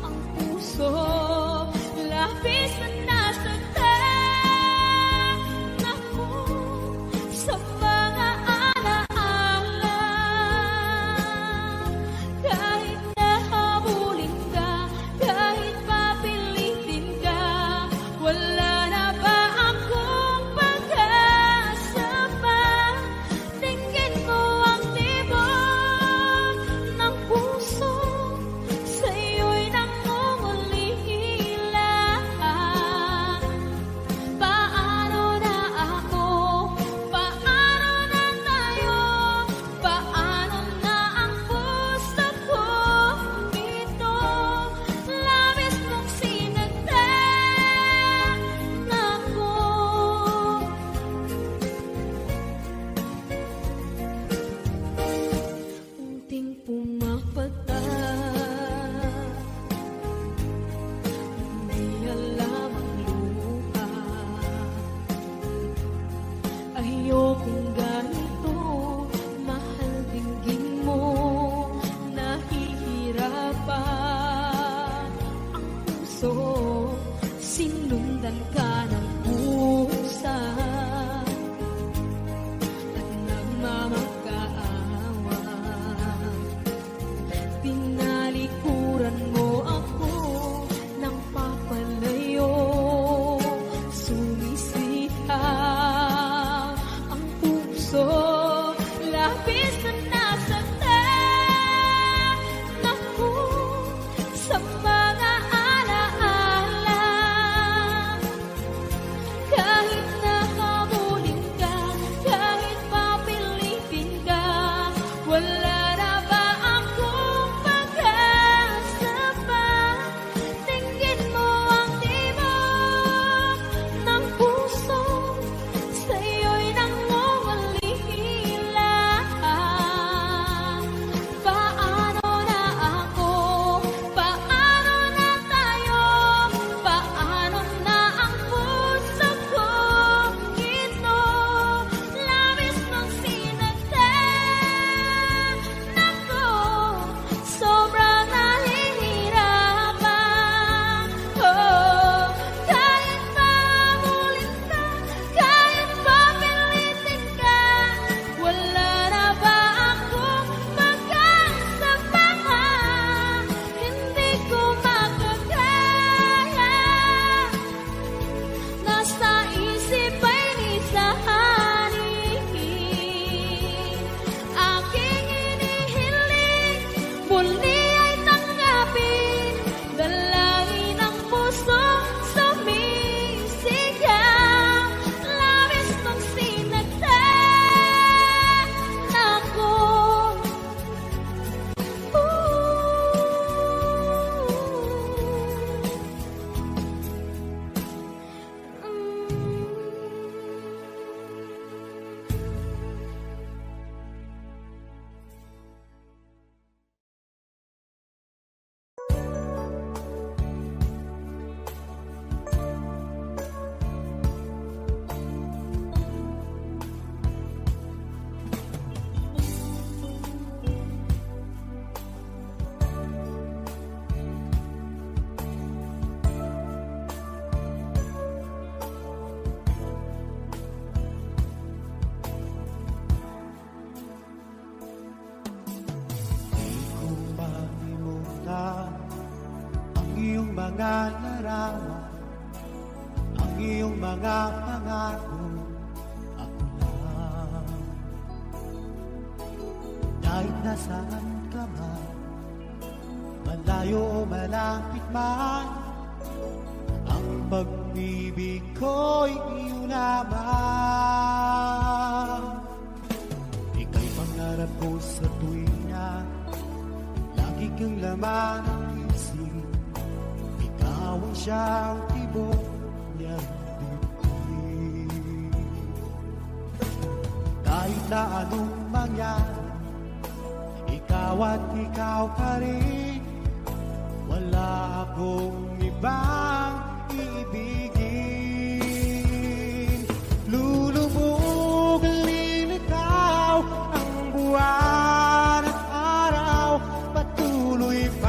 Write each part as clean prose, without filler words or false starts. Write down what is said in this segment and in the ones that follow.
ang puso, labis na nasaktan ako sa mga alaala. Kahit nahabulin ka, kahit papilitin ka, wala na ba akong pag-asa pa? Tingin mo ang tibok ng puso, sa'yo'y nangungulila. Paano na ako? Paano na tayo? Paano na ang puso ko ito? Labis mong sinagdan ako. Unting pumapata, hindi alam ang luha. Ayokong ganito, mahal dinggin mo, nahihirapan ang puso, sinundan ka ng pusa at nagmamakaawa. Tinalikuran mo ako ng papalayo, sumisihaw ang puso, labis na nasaktan ako sa mga alaala. Kahit nahabulin ka, kahit papilitin ka, wala na ba akong pag-asa pa? Tingin mo ang tibok ng puso, sa'yo'y nangungulila. Paano na ako? Paano na tayo? Paano na ang puso ko ito? Labis mong sinagdan ako, sobrang nahihirapan. Oh, kahit mahabulin ka, kahit papilitin ka, wala na ba akong pag-asa pa? Hindi ko makakaya, nasa isip ay nisahanin. Aking inihiling, muli ay tanggapin, dalangin ang puso sumisigaw. Labis mong sinagdan ako. Kung malimutan ang iyong mga larawan, ang iyong mga pangako, ako lang. Kahit nasaan ka man, malayo o malapit man, ang pag-ibig ko'y iyo lamang. Ika'y pangarap ko sa tuwina, lagi kang laman ng isip. Ikaw ang siyang tibok niyang dibdib. Kahit na anong mangyari, ikaw at ikaw pa rin. Wala akong ibang iibigin. Lulubog ang lilitaw ang buwan at araw, patuloy pa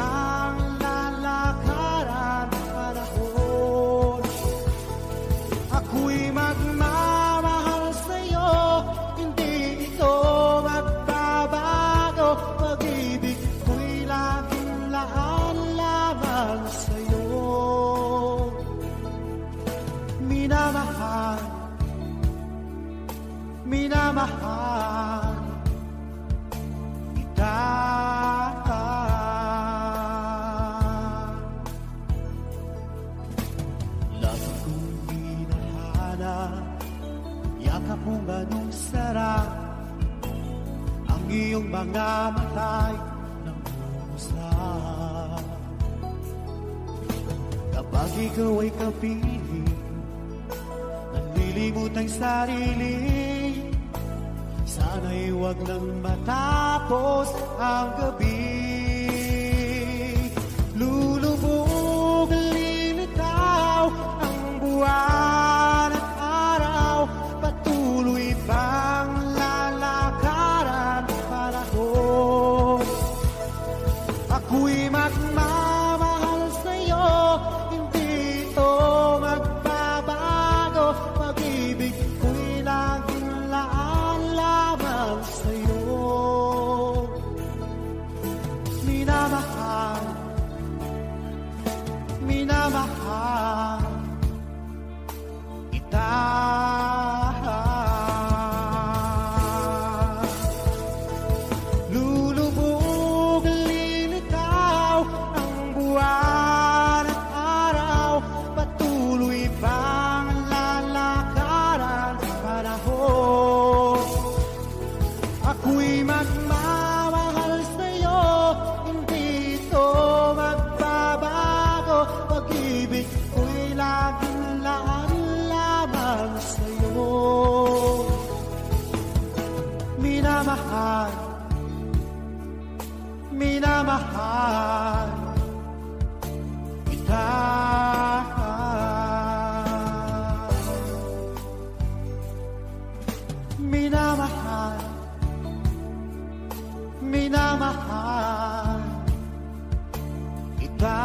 minamahal kita. Lagi kong hinahanap, yakap mo ganong sarap, ang iyong mga matay ng usap. Kapag ikaw ay kapiling, nanlilimot ang sarili, sana'y huwag nang matapos ang gabi. Lulubog, lilitaw ang buwan at araw, patuloy bang lalakaran ang panahon. Ako'y magmamahal sa'yo, hindi ito magbabago, pag-ibig ko'y laging laan lamang sa'yo. Minamahal, minamahal kita. Lulubog, lilitaw ang buwan at araw, patuloy bang lalakaran ang panahon. Ako'y magmamahal sa'yo, hindi ito magbabago, pag-ibig ko'y laging laan lamang sa'yo. Minamahal, minamahal kita. Minamahal, minamahal kita.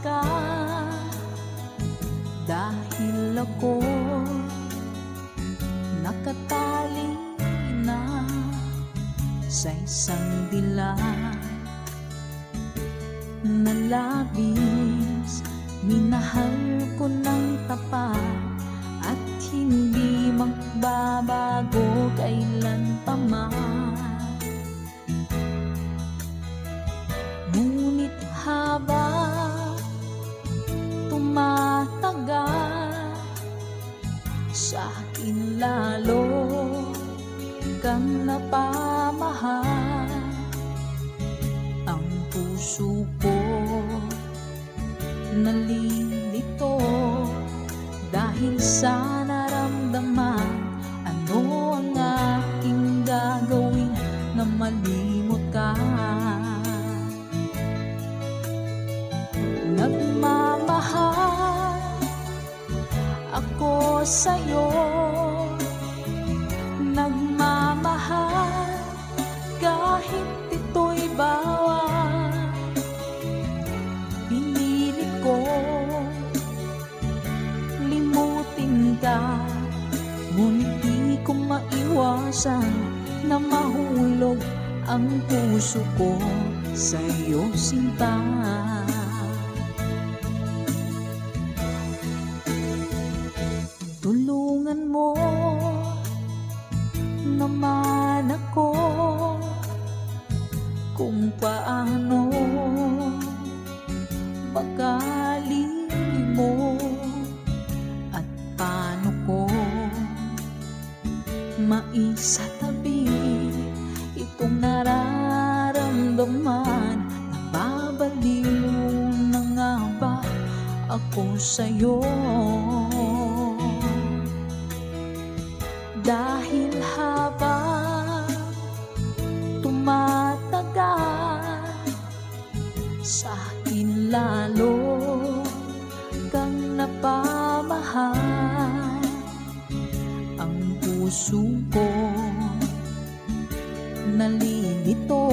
ka, dahil ako nakatali na sa isang dilag na labis. Minahal ko ng tapat at hindi magbabago kailan pa man. Ngunit habang tumatagal, sa akin lalo kang napamahal. Ang puso ko nalilito dahil sa naramdaman. Ano ang aking gagawin na malimot ka? Nagmamahal ako sa'yo, nagmamahal kahit ito'y bawal. Pinilit ko limutin ka, ngunit di ko maiwasan na mahulog ang puso ko sa'yo, sinta. Tulungan mo naman ako kung paano makalimot at paano ko maisatabi itong nararamdaman. Nababaliw na nga ba ako sa'yo? Dahil habang tumatagal, sa akin lalo kang napamahal. Ang puso ko nalilito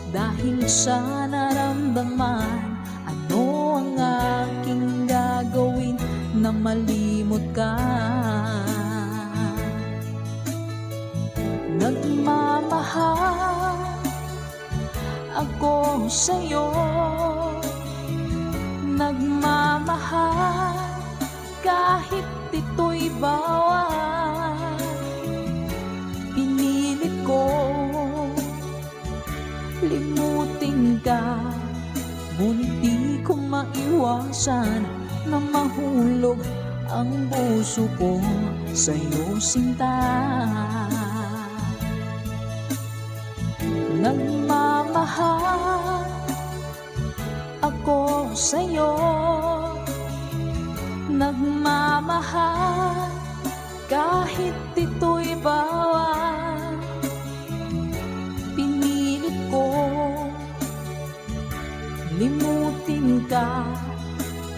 dahil sa naramdaman. Ano ang aking gagawin na malimot ka? Nagmamahal ako sa'yo, nagmamahal kahit ito'y bawal. Pinilit ko limutin ka, ngunit di ko maiwasan na mahulog ang puso ko sa'yo, sinta. Nagmamahal ako sa'yo, nagmamahal kahit ito'y bawal. Pinilit ko limutin ka,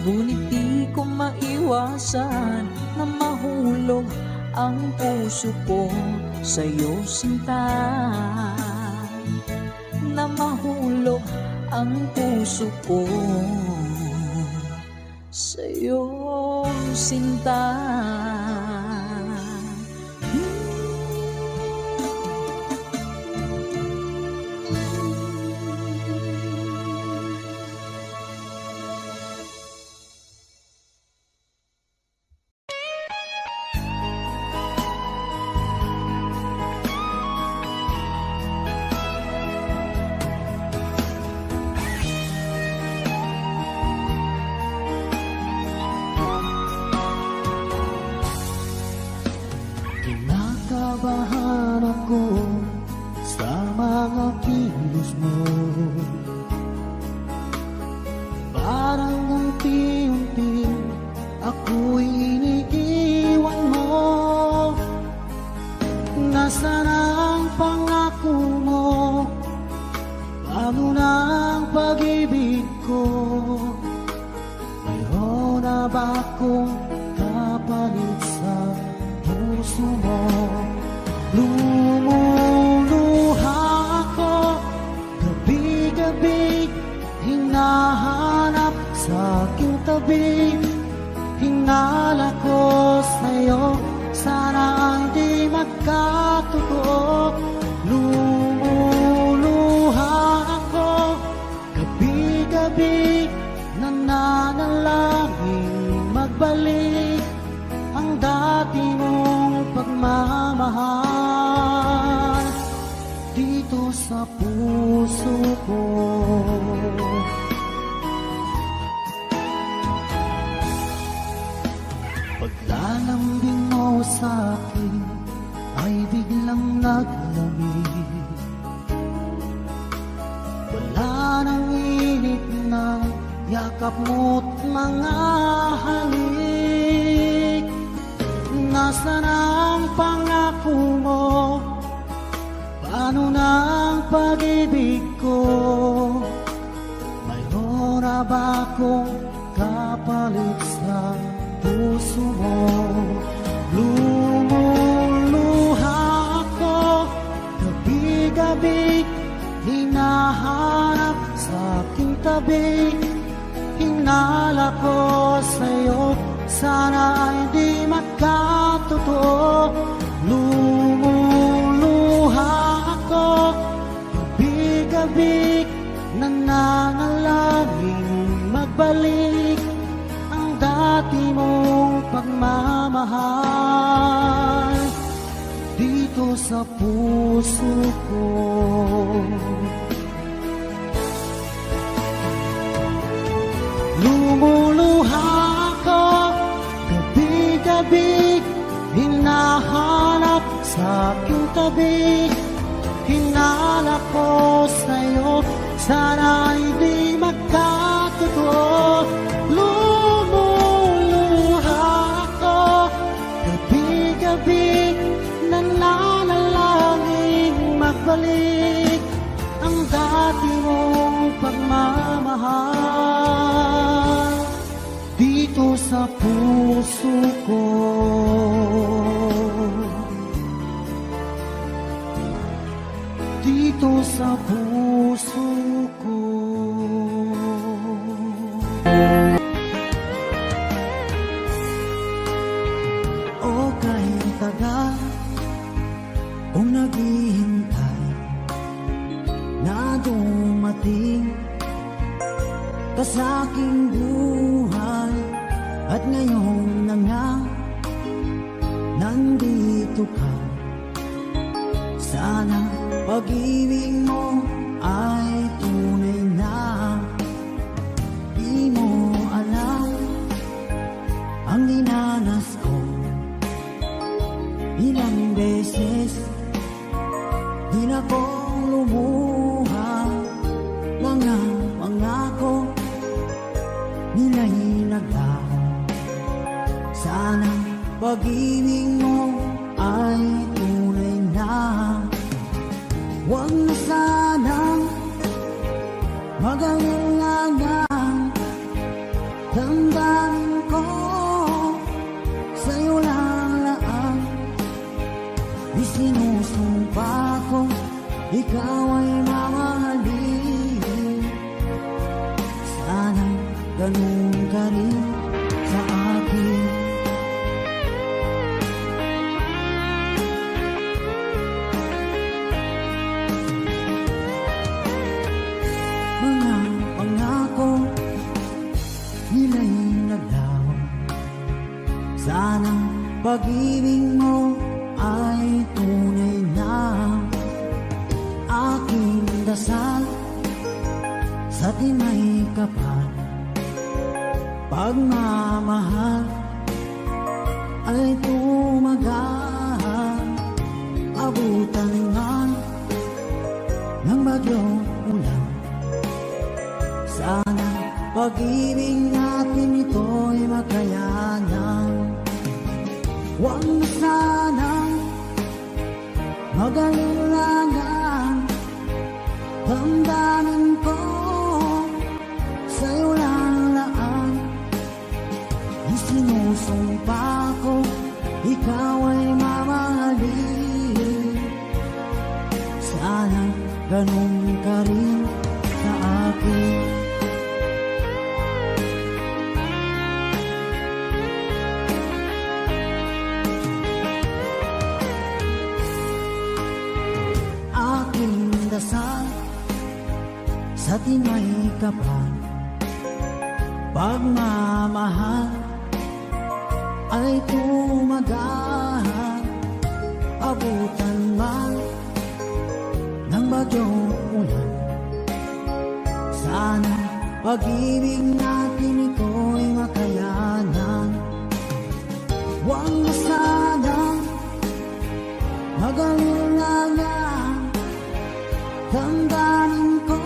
ngunit di ko maiwasan na mahulog ang puso ko sa'yo, sinta. Na mahulog ang puso ko sa'yo, sinta. Kinakabahan ako sa mga kilos mo, parang unti-unti ako'y iniiwan mo. Nasaan ang pangako mo? Paano na ang pag-ibig ko? Mayroon na ba akong kapalit sa puso mo? Lumuluha ako gabi-gabi, hinahanap tabi. Hinala ko sa'yo, sana ay di magkatotoo. Lumuluha ako gabi-gabi, nananalangin magbalik ang dati mong pagmamahal dito sa puso ko. Paglalambing mo sa'kin ay biglang naglamig. Wala nang init na yakap mo't mga halik. Nasaan ang pangako mo? Paano na ang pag-ibig ko? Mayroon na ba akong kapalit sa puso mo? Lumuluha ako gabi-gabi, hinahanap sa aking tabi. Hinala ko sa'yo, sana ay di magkatotoo. Lumuluha ako gabi-gabi, nananalangin magbalik ang dati mong pagmamahal dito sa puso ko. Lumuluha ako gabi-gabi, hinahanap sa aking tabi. Hinala ko sa'yo, sana ay di magkatotoo. Lumuluha ako gabi-gabi, nananalangin magbalik ang dati mong pagmamahal dito sa puso ko. Dito sa puso ko. O kahit tagal kung naghihintay na dumating ka sa aking buhay, at ngayon na nga nandito ka. Sana pag-ibig mo ay tunay na. Di mo alam ang dinanas ko. Ilang beses di na ko lumuha, mga pangako nila'y naglaho. Sana pag-ibig mo ay tunay na. Huwag na sanang mag-alinlangan, damdamin ko sa'yo lang laan. Isinusumpa ko, ikaw ay mamahalin. Sana ganun ka rin sa akin. Mga pangako nila'y naglaho. Sana pag-ibig mo ay tunay na. Aking dasal sa tinay kapal, pagmamahal ay tumagal. Abutan nga ng bagyong ulan. Sana pag-ibig natin ito'y makayanan. Huwag na sanang mag-alinlangan, damdamin ko sa'yo lang laan. Isinusumpa ko, ikaw ay mamahalin. Sana ganun ka rin sa akin. dasal sa tinay kapal. Pagmamahal ay tumagal, abutan man ng bagyong ulan. Sana pag-ibig natin ito'y makayanan. Huwag na sanang mag-alala, damdamin ko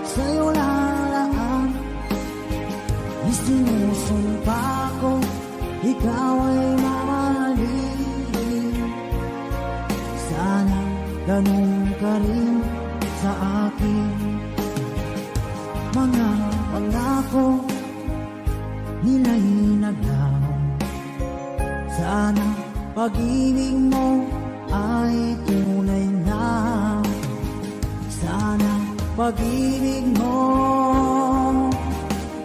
sa'yo lalaan. Isinusumpa ko, ikaw ay mamahalin. Sana ganun ka rin sa akin. Mga pangako nila'y naglaho. Sana pag-ibig mo ay tunay na. Sana pag-ibig mo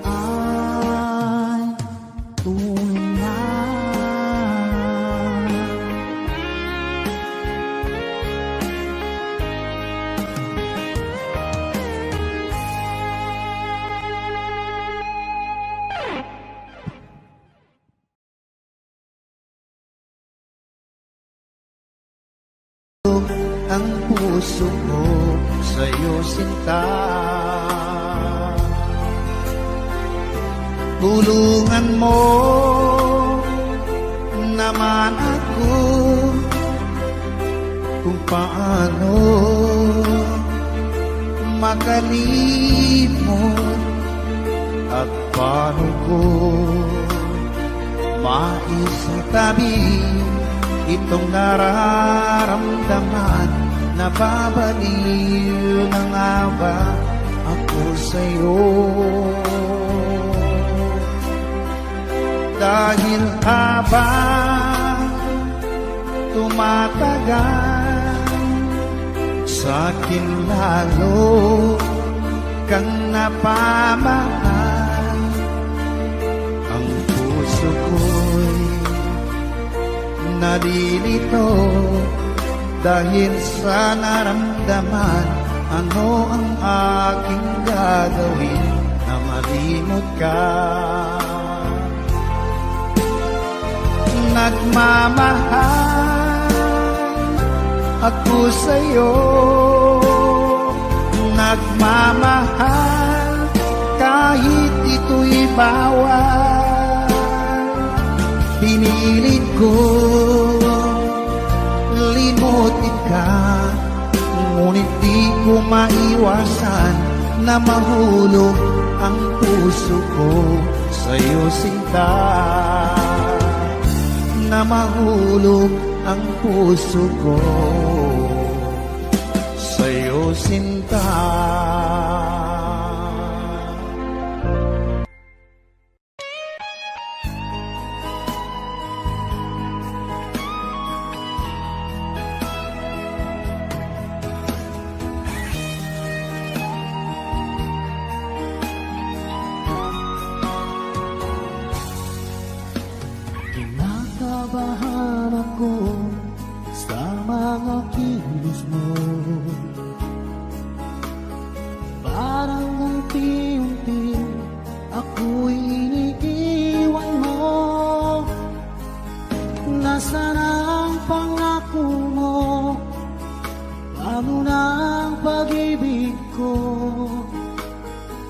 ay tunay na. Ang puso ko sa'yo sinta, tulungan mo naman ako kung paano makalimot at paano ko maisitabi itong nararamdaman. Nababaliw na nga ba ako sa'yo? Dahil habang tumatagal, sa'kin lalo kang napamahal. Ang puso ko'y nalilito dahil sa naramdaman. Ano ang aking gagawin na malimot ka? Nagmamahal ako sa'yo, nagmamahal kahit ito'y bawal. Pinilit ko limutin ka, ngunit di ko maiwasan na mahulog ang puso ko sa'yo sinta. Na mahulog ang puso ko sa'yo sinta. Kinakabahan ako sa mga kilos mo, parang unti-unti ako'y iniiwan mo. Nasaan ang pangako mo? Paano na ang pag-ibig ko?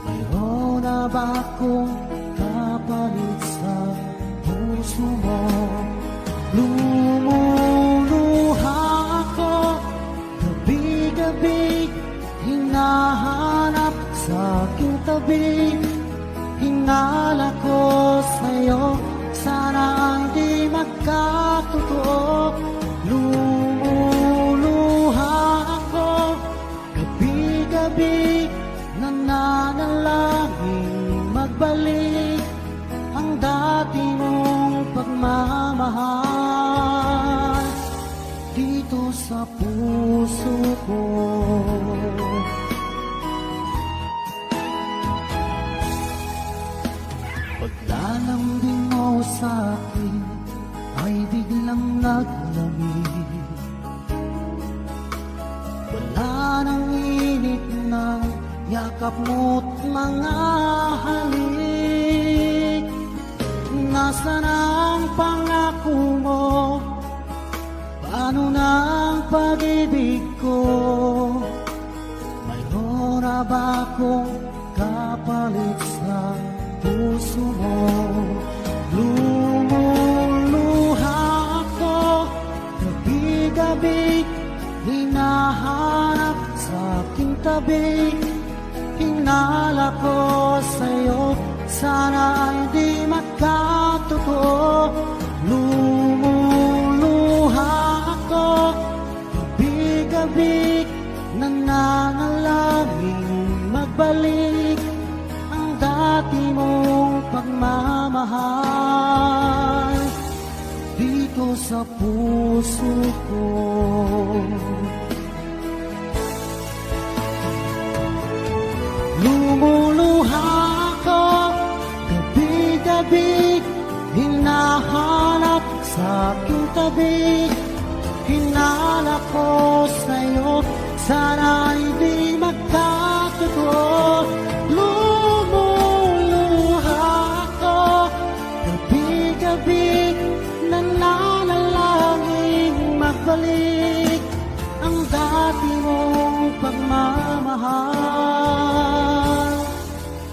Mayroon na ba akong kapalit sa puso mo? Lumuluha ako, gabi-gabi hinahanap sa aking tabi. Hinala ko sa'yo, sana ay di magkatotoo. Lumuluha ako, gabi-gabi nananalangin magbalik ang dati mong pagmamahal dito sa puso ko. Paglalambing mo sa akin ay biglang naglamig. Wala Ang init ng yakap mo't mga halik. Nasaan ang pangako mo? Paano na ang pag-ibig ko? Mayroon na ba akong kapalit sa puso mo? Lumuluha ako gabi-gabi, hinahanap sa aking tabi. Hinala ko sa'yo, sana ay di magkatotoo. Lumuluha ako gabi-gabi, nananalangin magbalik ang dati mong pagmamahal dito sa puso ko. Lumuluha ako gabi-gabi, hinahanap sa aking tabi. Hinala ko sa'yo, sana hindi magkatotoo. Lumuluha ako gabi-gabi, nananalangin magbalik ang dati mong pagmamahal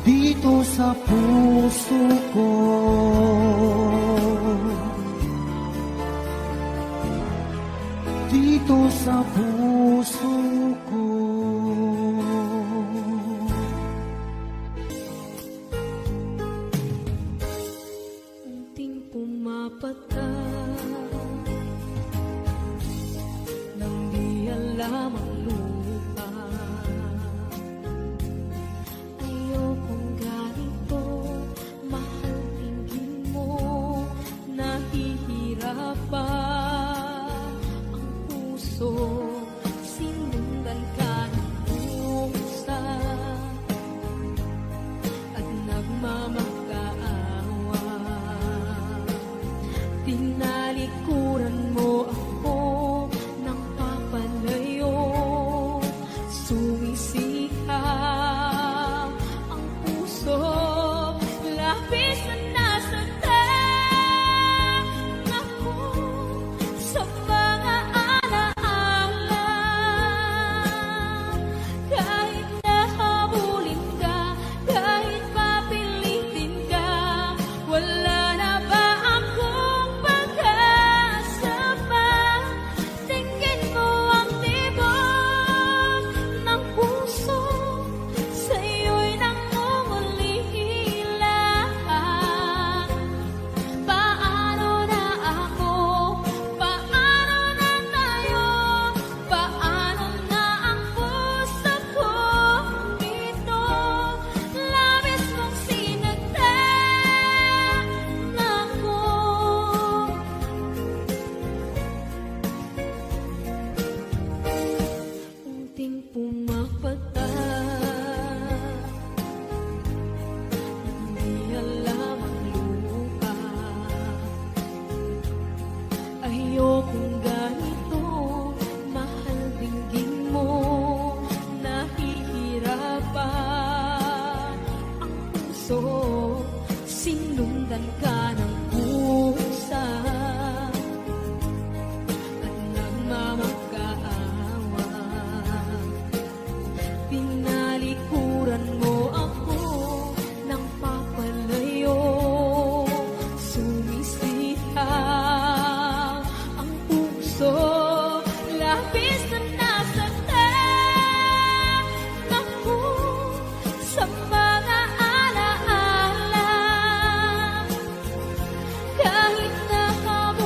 dito sa puso ko. Dito sa puso ko. Unting pumapatak nang di alam ang lupa. Ayokong ganito, mahal tingin mo, nahihirapan ang puso, sinundan ka ng pusa at nagmamakaawa. Tinalikuran mo ako ng papalayo, sumisikap ang puso, labis na nasaktan ako sa mga alaala. Kahit nahabulin ka, kahit papilitin ka, wala na ba akong pag-asa pa? Tingin mo ang tibok ng puso, sa'yo'y nangungulila. Paano na ako? Paano na tayo? Paano na ang puso ko ito? Labis mong sinagtan ako. Unting pumapatak, hindi alam ang lupa. Ayokong ganito, mahal dinggin mo, nahihirapan ang puso, sinundan ka ng pusa at nagmamakaawa. Tinalikuran mo ako ng papalayo, sumisitaw ang puso, labis na nasaktan ako sa mga alaala. Kahit nakab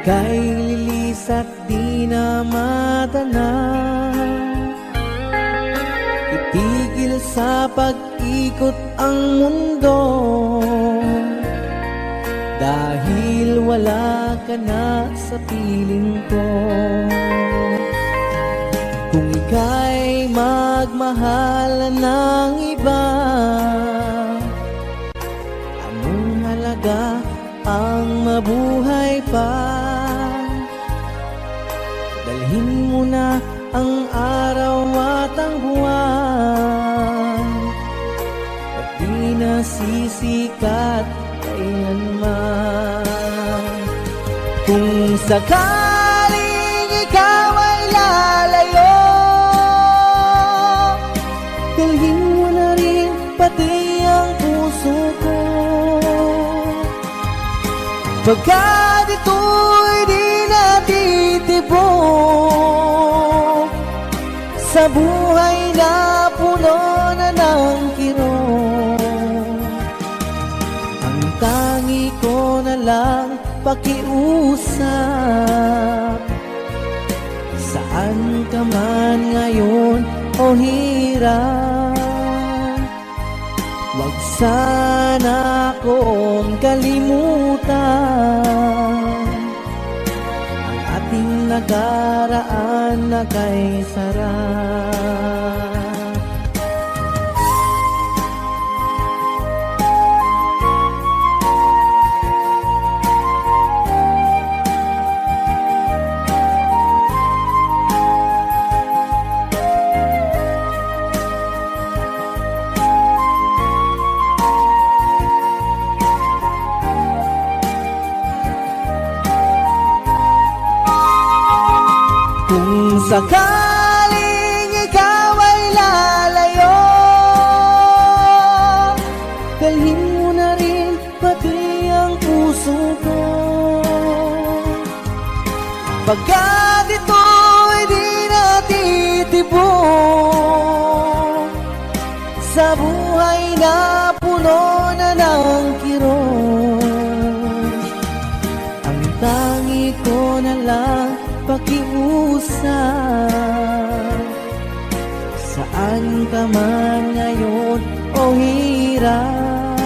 Ika'y lilis at di na madana, itigil sa pag-ikot ang mundo, dahil wala ka na sa piling ko. Kung ika'y magmahal ng iba, anong halaga ang mabuhay pa? Dalhin mo na ang araw at ang buwan, at di na sisikat kailanman. Kung sakaling ikaw ay lalayo, dalhin mo na rin pati ang puso ko. Pagkat ito'y di natitibok sa buhay na puno na ng kirot, ang tangi ko na lang pakiusap. Saan ka man ngayon o hirap, wag sana akong kalimutan ang ating nakaraan na kay sarap. Kung sakaling ikaw ay lalayo, dalhin mo na rin pati ang puso ko. Pagkat ito'y di natitibok sa buhay na puno na ng kirot, ang tangi ko na lang pakiusap. Saan ka man ngayon o hirap,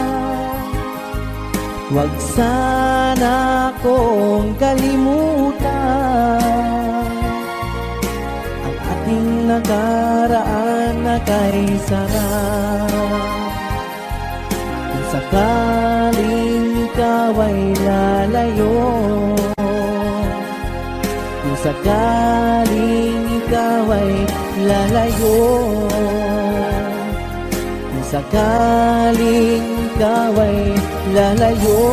wag sana akong kalimutan ang ating nakaraan na kay sarap. Kung sakaling ikaw ay lalayo, kung sakaling ikaw ay lalayo, kung sakaling ikaw ay lalayo.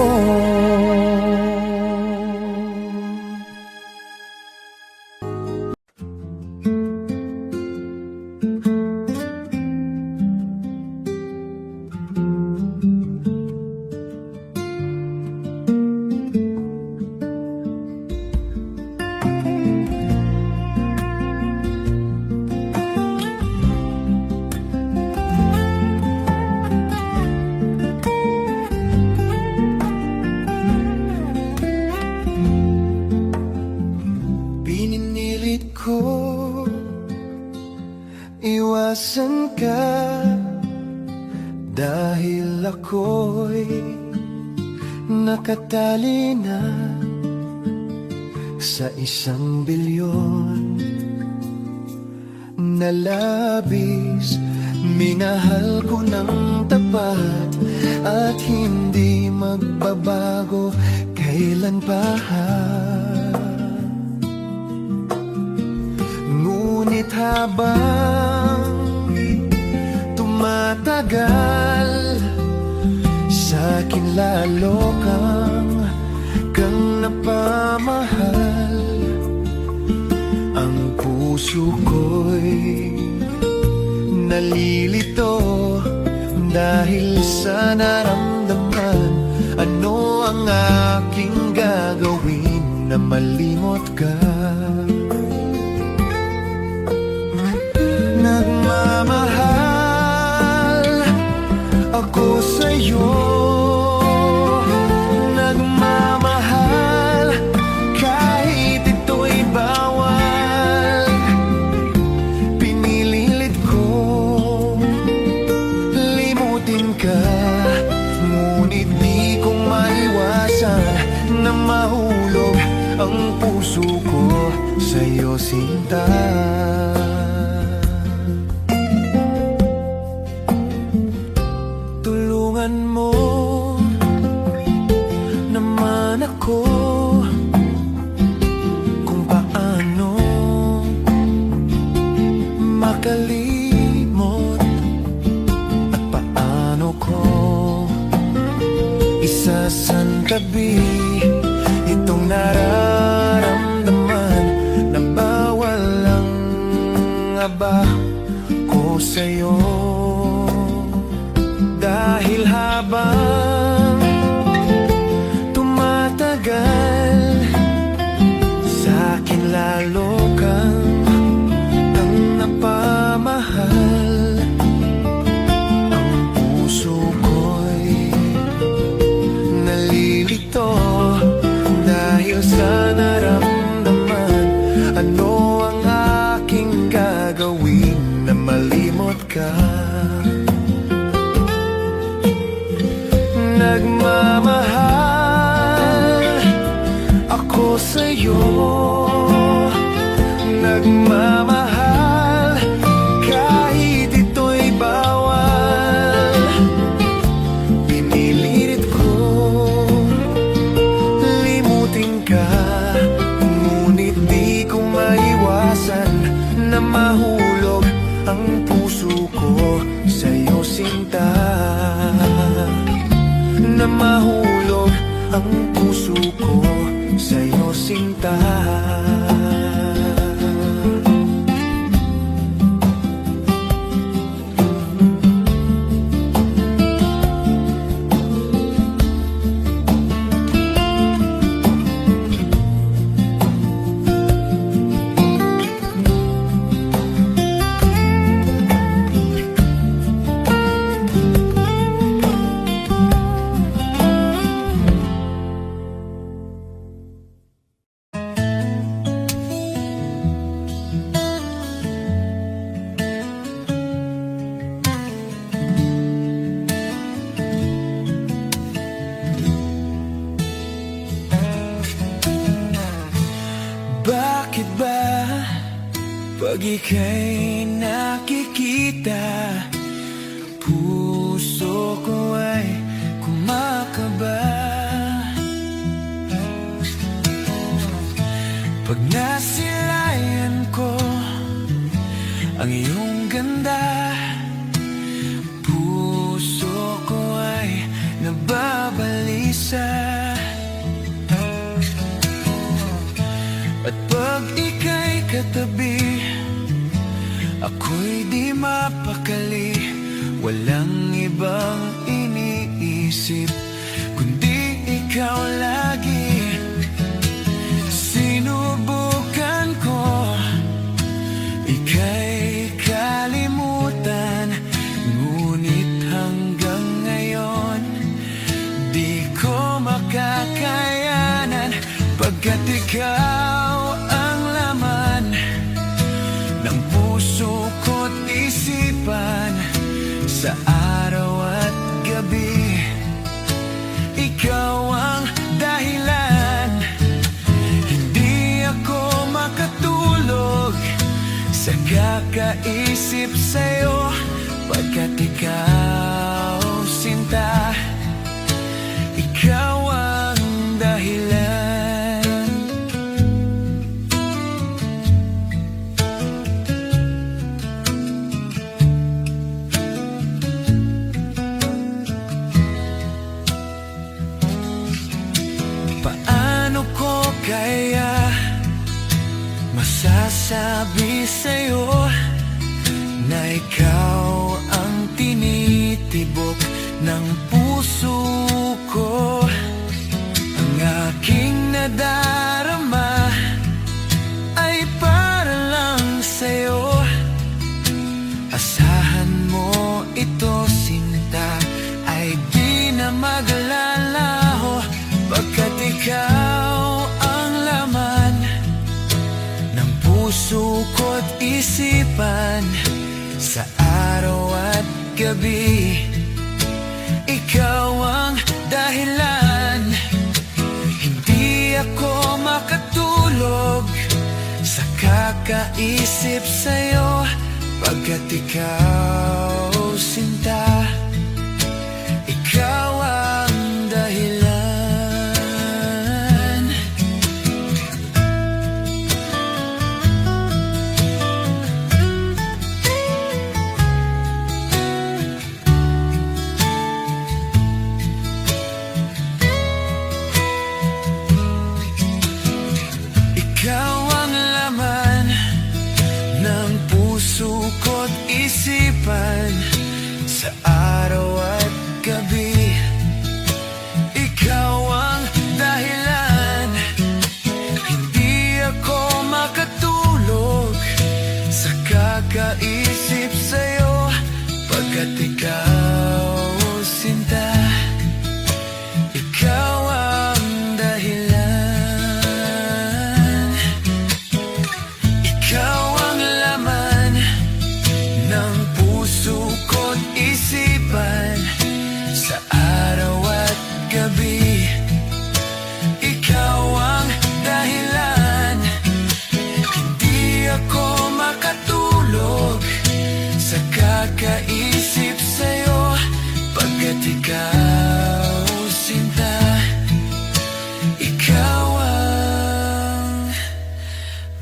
Iwasan ka dahil ako'y nakatali na sa 1 bilyon na labis. Minahal ko ng tapat at hindi magbabago kailan pa. Ngunit habang tumatagal, sa'kin lalo kang napamahal. Ang puso ko'y nalilito dahil sa naramdaman. Ano ang aking gagawin na malimot ka? Nagmamahal ako sa'yo, nagmamahal ka ang puso ko sa'yo, sinta. Tulungan mo naman ako kung paano makalimot at paano ko isasantabi itong nararamdaman na bawal lang aba ko sa'yo. Dahil habang tumatagal, sa'kin lalo kang napamahal. Ang puso ko'y nalilito dahil sa naramdaman. Ano ang aking gagawin na malimot ka? Nagmamahal ako sa'yo, nagmamahal kahit ito'y bawal. Pinilit ko limutin ka, ngunit di ko maiwasan na mahulog ang puso ko sa'yo, sinta. Na mahulog ang puso ko sa'yo, sinta. Bakit ba pag ika'y nakikita, puso ko ay kumakaba? Pag nasilayan ko ang iyong ganda, puso ko ay nababalisa. At pag ika'y katabi, ako'y di mapakali. Walang ibang iniisip kundi ikaw lagi. Sinubukan ko ika'y kalimutan, ngunit hanggang ngayon di ko makakayanan. Pagkat ikaw ang laman ng puso ko't isipan, sa araw at gabi. Ikaw ang dahilan, hindi ako makatulog sa kakaisip sa'yo. Pagkat ikaw, sinta, ikaw ang dahilan. Kaya masasabi sa'yo na ikaw ang tinitibok ng puso ko. Ang aking nadarama ay para lang sa'yo. Asahan mo ito, sinta, ay di na maglalaho. Pagkat ikaw ang laman ng puso ko't isipan, sa araw at gabi. Ikaw ang dahilan, hindi ako makatulog kakaisip sa'yo pagkat ikaw, sinta, ikaw ang dahilan. Ikaw ang laman ng puso ko't isipan sa araw at gabi. Ikaw ang dahilan, hindi ako makatulog sa kakaisip sa'yo pagkat ikaw, sinta, ikaw ang dahilan. Ikaw ang laman ng puso ko't isipan sa araw at gabi. Ikaw ang dahilan, hindi ako makatulog sa kakaisip sa'yo pagkat ikaw, sinta, ikaw ang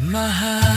mahal.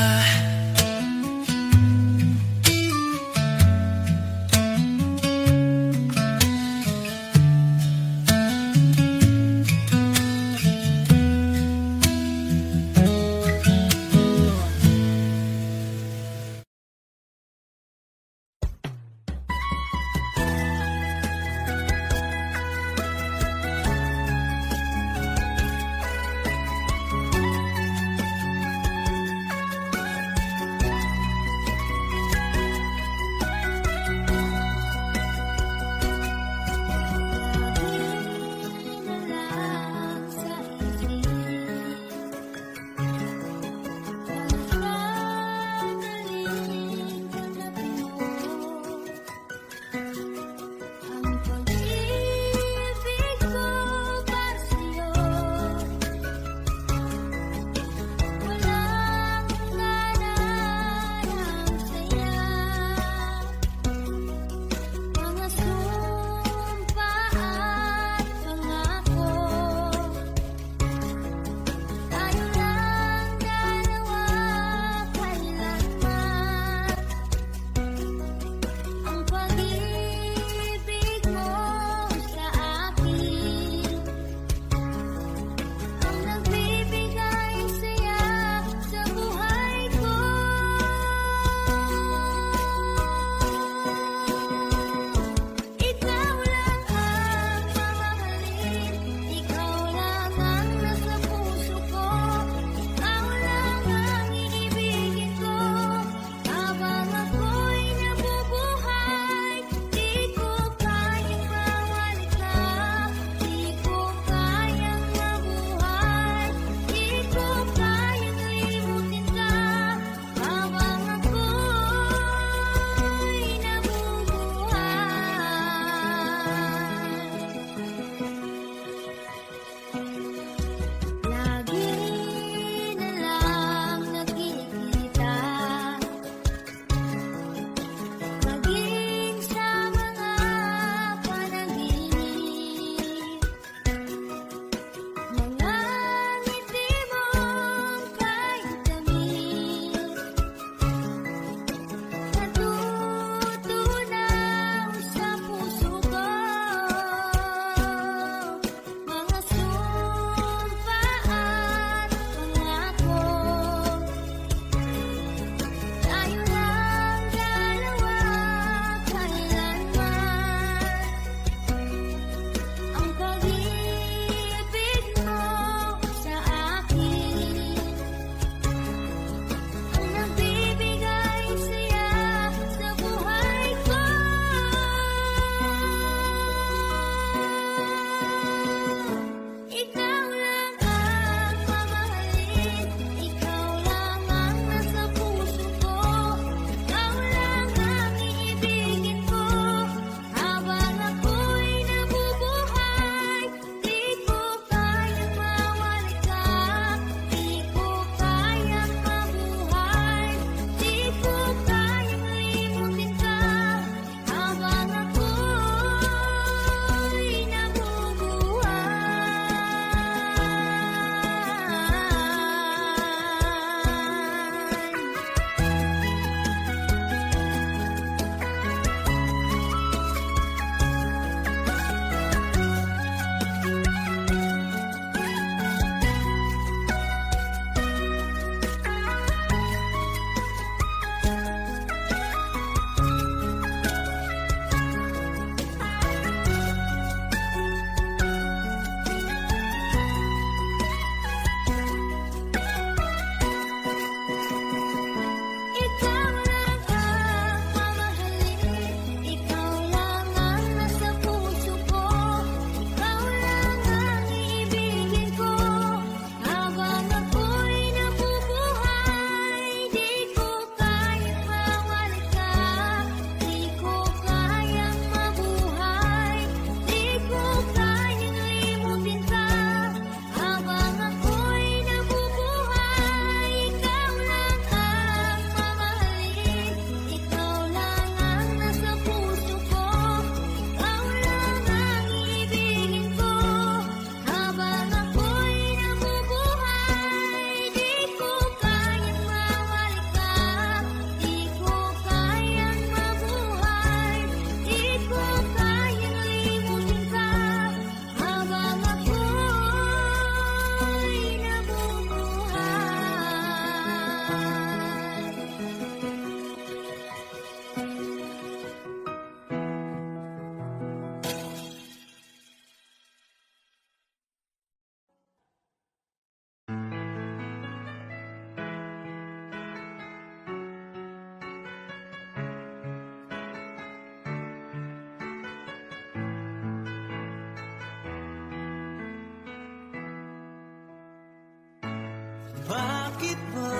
Bakit ba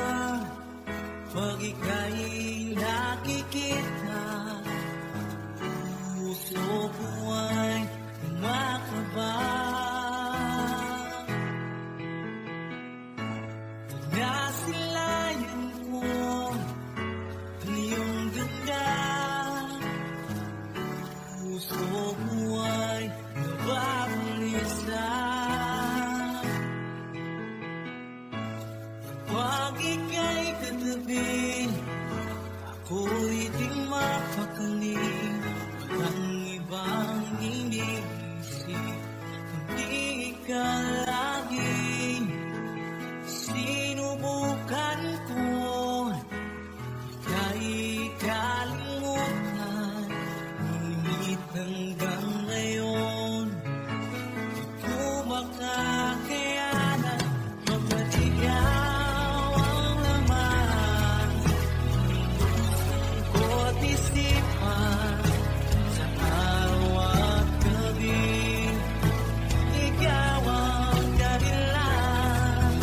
pag ika'y nakikita, puso ko ay kumakaba? Nasilayan ko ang iyong ganda, puso ko ay nababalisa. Pag ika'y katabi, ako'y di mapakali. Walang ibang iniisip, hindi ka lagi. Sinubukan ko, ika'y kalimutan. Ngunit hanggang ngayon, di ko makakayanan magmatigaw ang laman ng pusong ko't isipan. Sa araw at gabi, ikaw ang dahilan.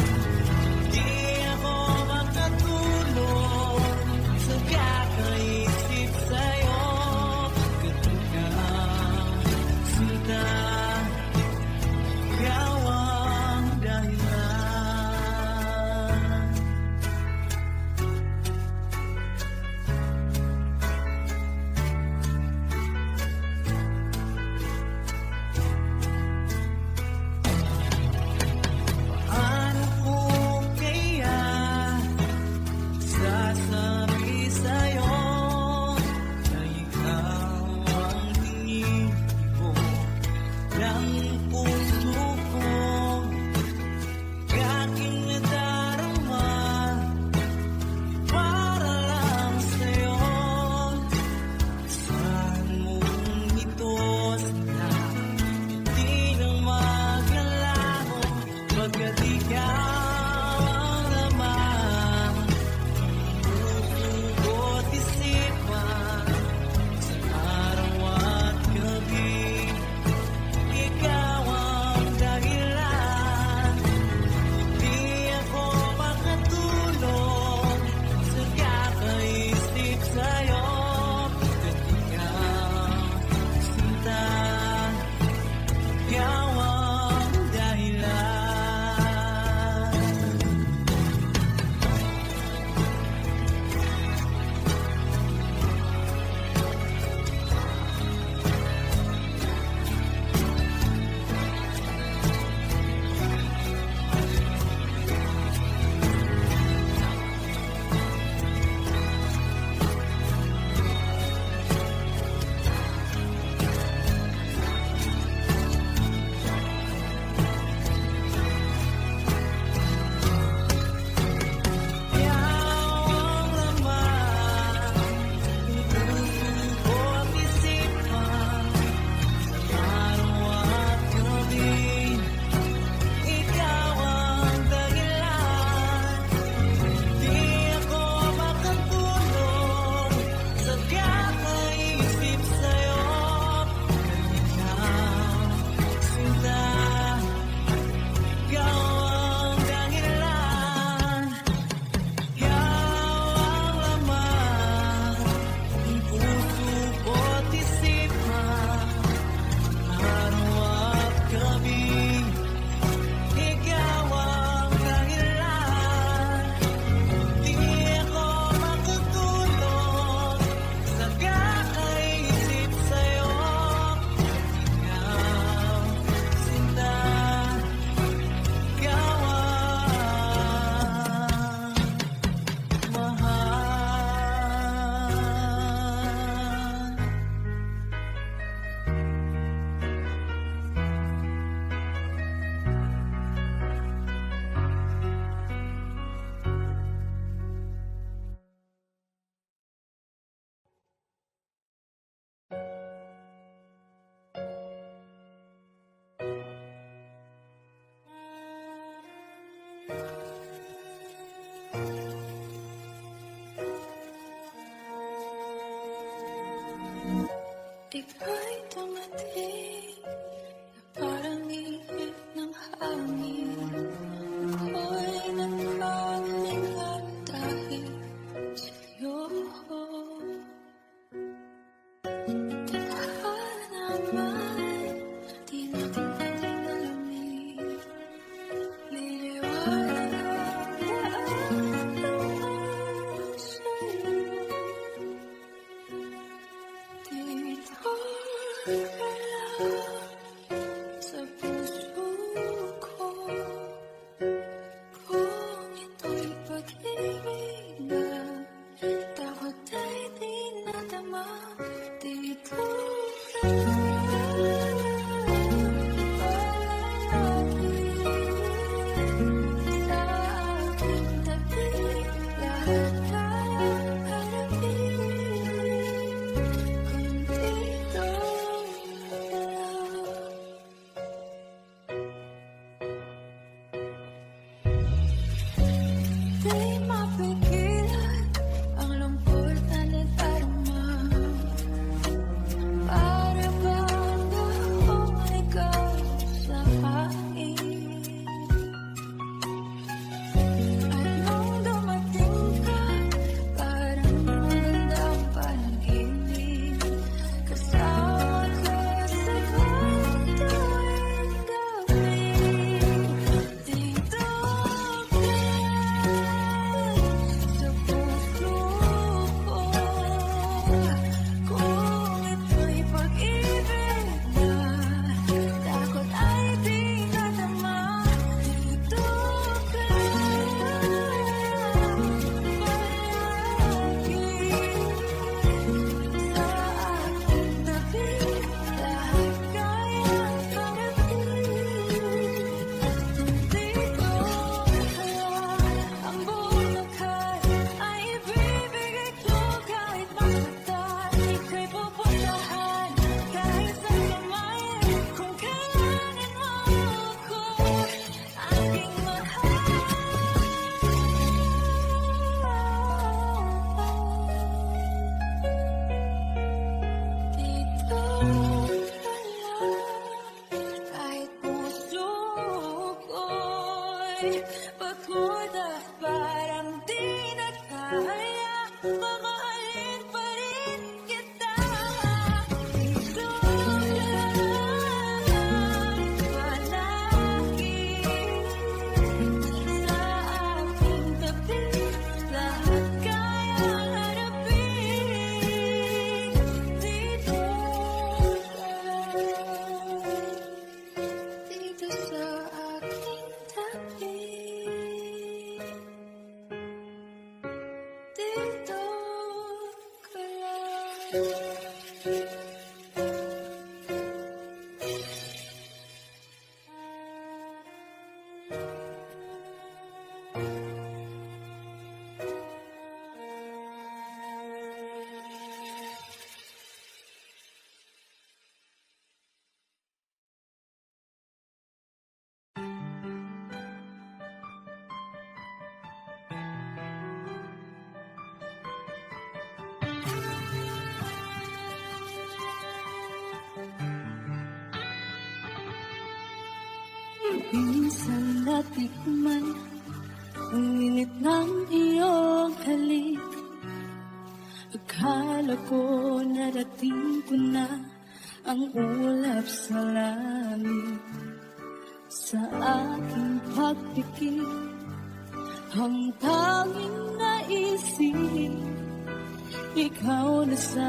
Minsan natikman ang init ng iyong halik. Akala ko narating ko na ang ulap sa langit. Sa aking pagpikit, ang tanging naisip, ikaw na sa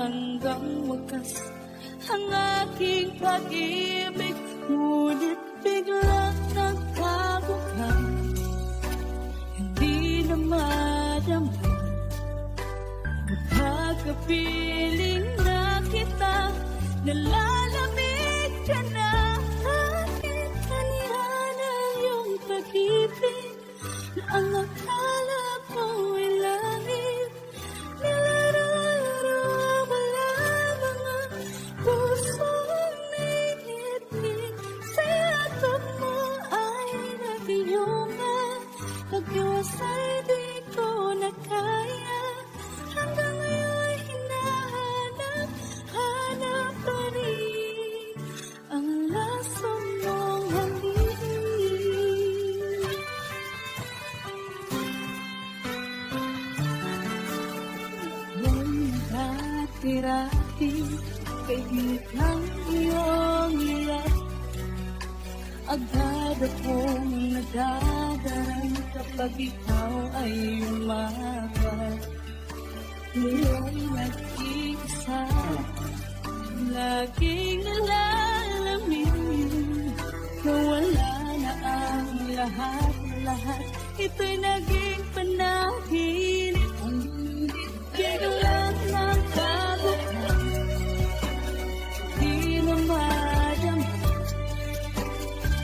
hanggang wakas ang aking pag-ibig. Ngunit biglang nagtago ka, hindi na madama. Pagkapiling na kita, nalalamig ka na. Aking kanihan ang iyong pag-ibig, na ang akala ko ay langit. Nilaro-laro mo lamang ang pusong naiinit. Sa yakap mo ay nagiyunga, pag-iwasay di ko na kaya. Hanggang ngayon hinahanap pa rin ang laso mong hangin. Ngayon dati-rati kay init ng iyong iyak. Agad akong nadadarang kapag ikaw ay umagat. Ngayon nag-iisa, laging nalalamin, nawala na ang lahat-lahat. Ito'y naging panaginip, biglang nagtago ka, di na madama.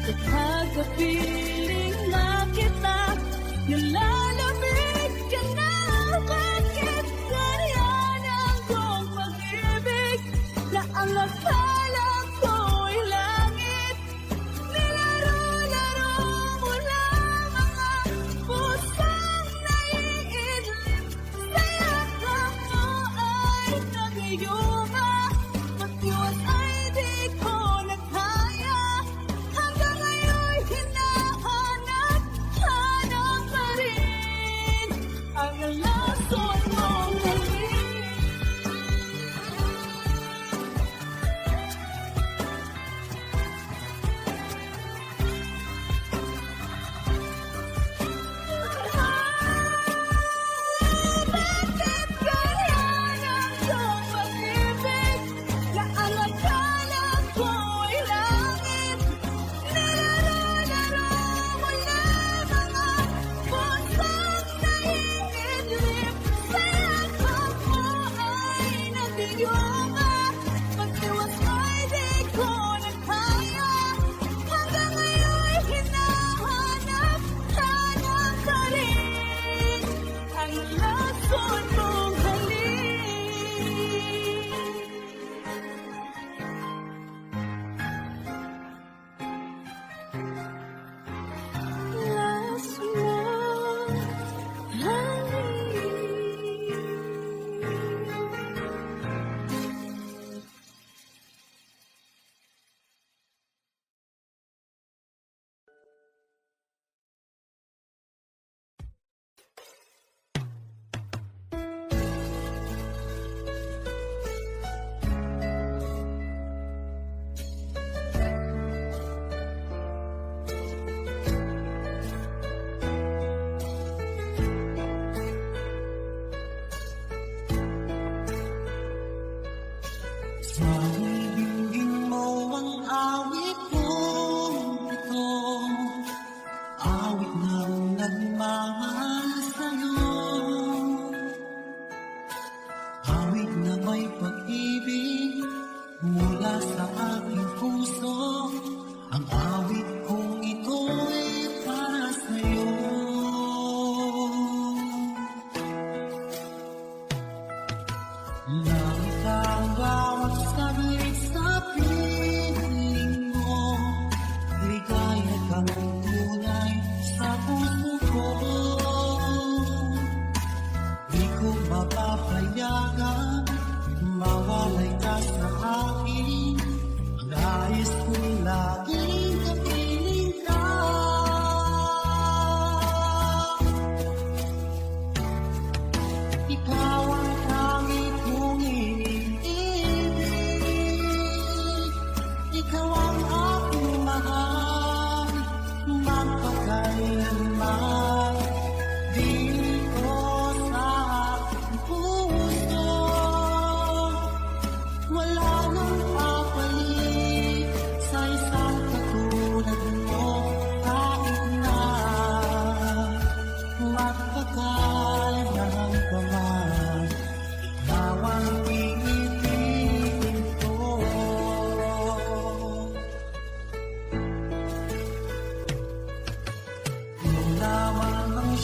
Kapag kapiling na kita, nalalamig ka na. Bakit ganyan ang kong pag-ibig, na ang akala ko ay langit? Nilaro-laro mo lamang ang pusong naiinip. Sa yakap mo ay nagiyuma, pag-iwas ay di ko na kaya. Hanggang ngayon hinahanap pa rin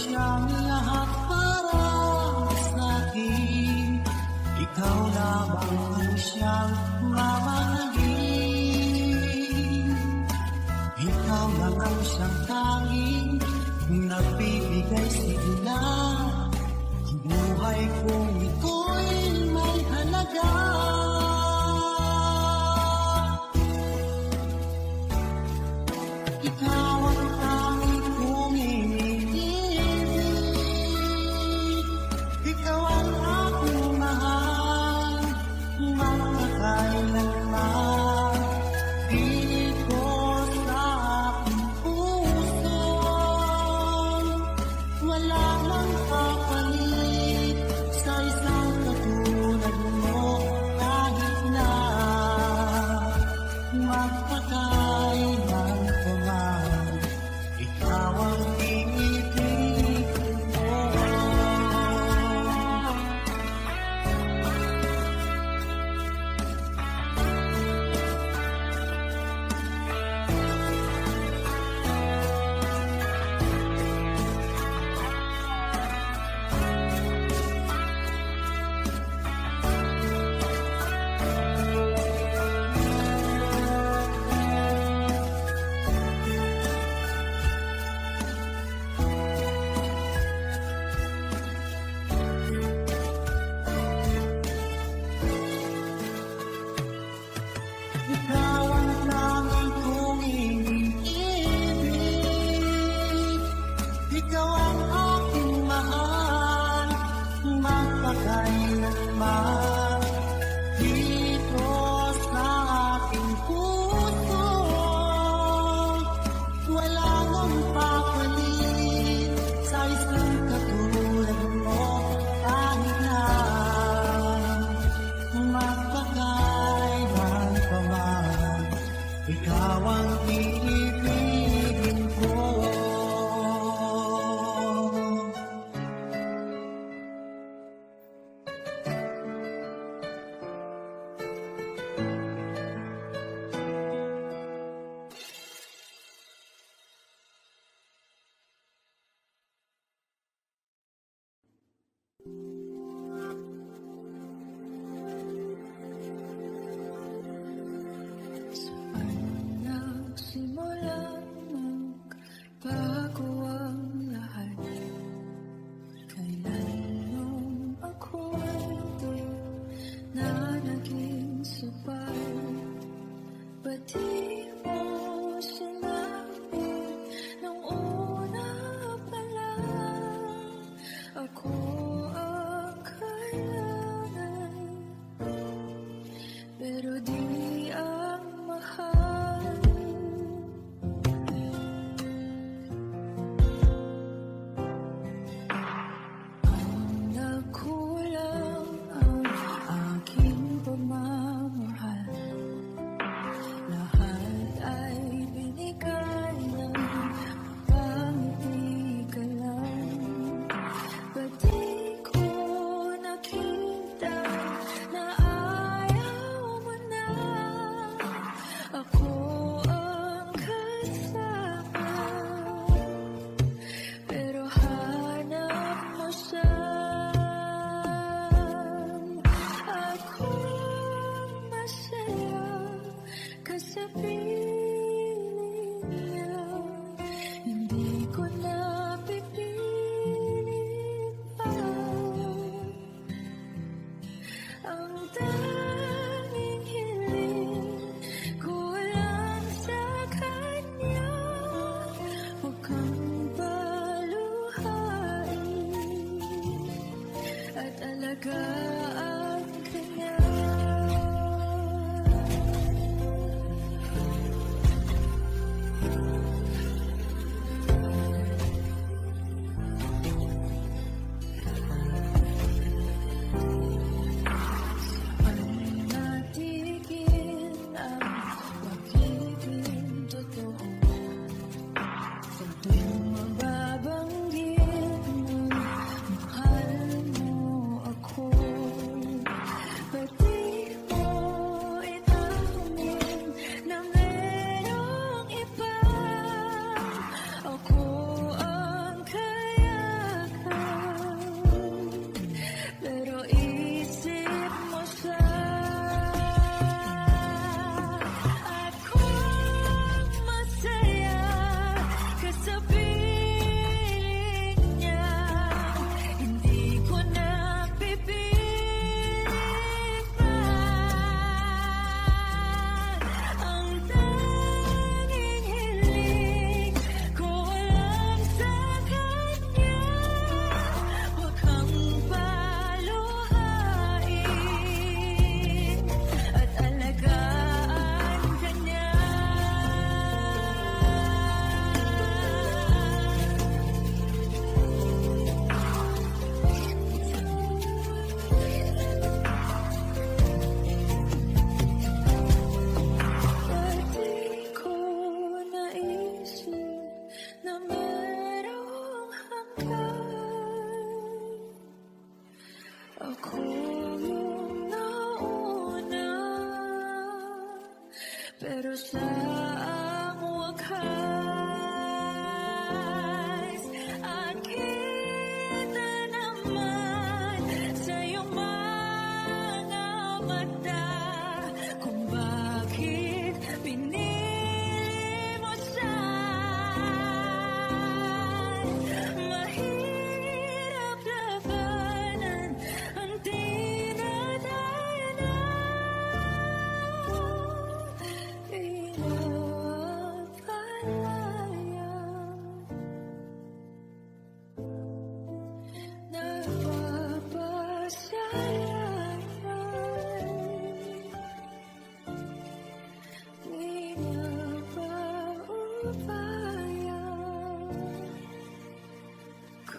siyang lahat para sa akin. Ikaw lamang ang siyang mamahalin. Ikaw lang ang siyang tanging nagbibigay sigla. Ang buhay kong ito'y may halaga. Ikaw ang tanging kong iniibig. Ikaw ang aking mahal, magpakailanman. Pilit ko sa aking puso, wala mang kapalit sa isang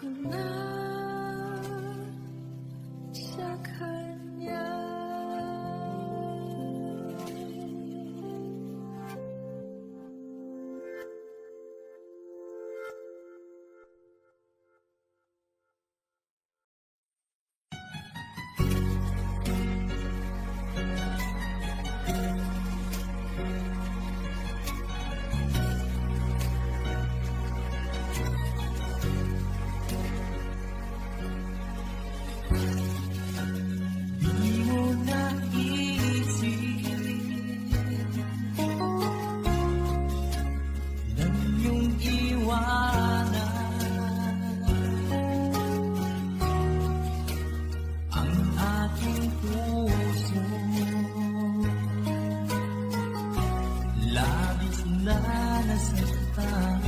ko na sa kanya. Di mo naisip nang iyong iwanan ang aking puso. Labis na nasaktan,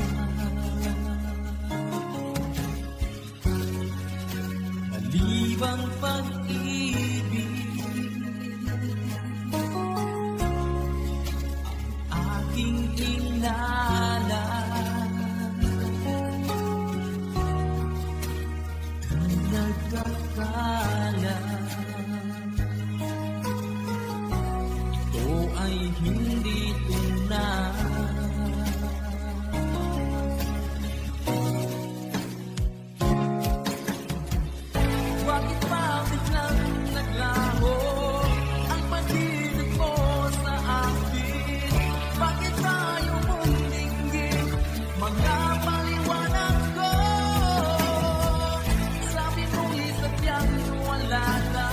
malibang pag-ibig ang aking inalan. Nagkakala ito ay hindi tunay. Bakit ba biglang naglaho ang pag-ibig mo sa akin? Bakit tayo mong dinggin mga paliwanag ko? Sabi mo'y sadyang wala na